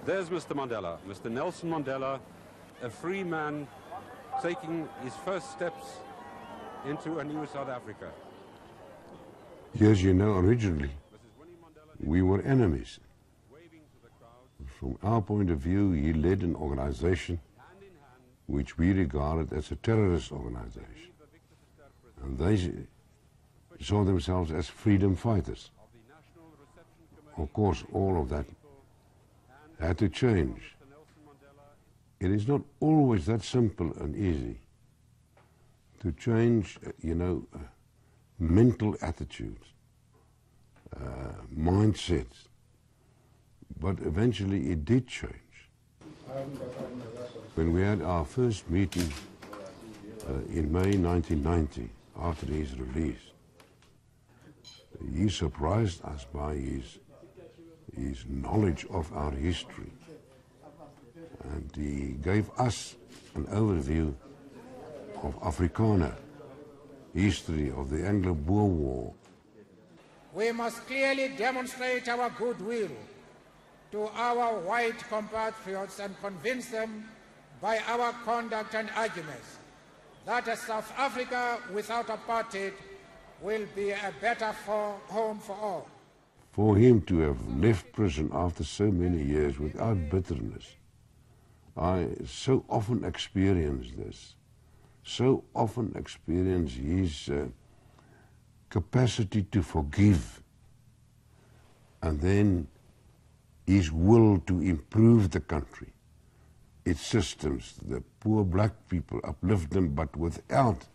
There's Mr. Mandela, Mr. Nelson Mandela, a free man taking his first steps into a new South Africa. Yes, you know, originally we were enemies. From our point of view, he led an organization which we regarded as a terrorist organization. And they saw themselves as freedom fighters. Of course, all of that had to change. It is not always that simple and easy to change, mental attitudes, mindsets. But eventually it did change. When we had our first meeting in May 1990, after his release, he surprised us by his knowledge of our history. And he gave us an overview of Afrikaner history, of the Anglo-Boer War. We must clearly demonstrate our goodwill to our white compatriots and convince them by our conduct and arguments that a South Africa without apartheid will be a better home for all. For him to have left prison after so many years without bitterness, I so often experience this, so often experience his capacity to forgive, and then his will to improve the country, its systems, the poor black people, uplift them, but without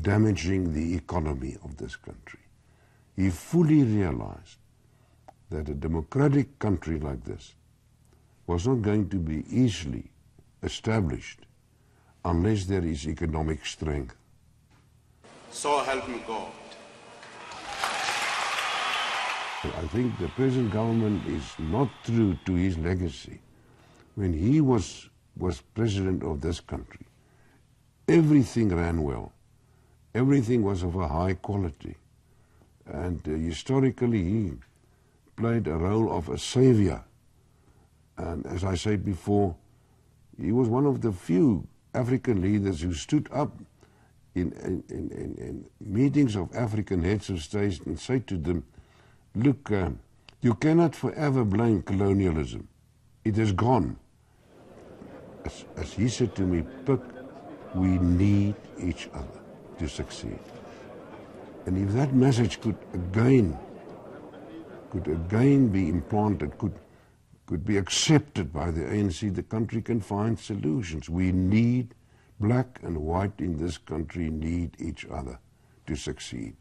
damaging the economy of this country. He fully realized that a democratic country like this was not going to be easily established unless there is economic strength. So help me God. I think the present government is not true to his legacy. When he was president of this country, everything ran well. Everything was of a high quality. And historically, he played a role of a savior. And as I said before, he was one of the few African leaders who stood up in meetings of African heads of state and said to them, look, you cannot forever blame colonialism. It is gone. As he said to me, Pik, we need each other to succeed. And if that message could again be implanted, could be accepted by the ANC, the country can find solutions. We need, black and white in this country need each other to succeed.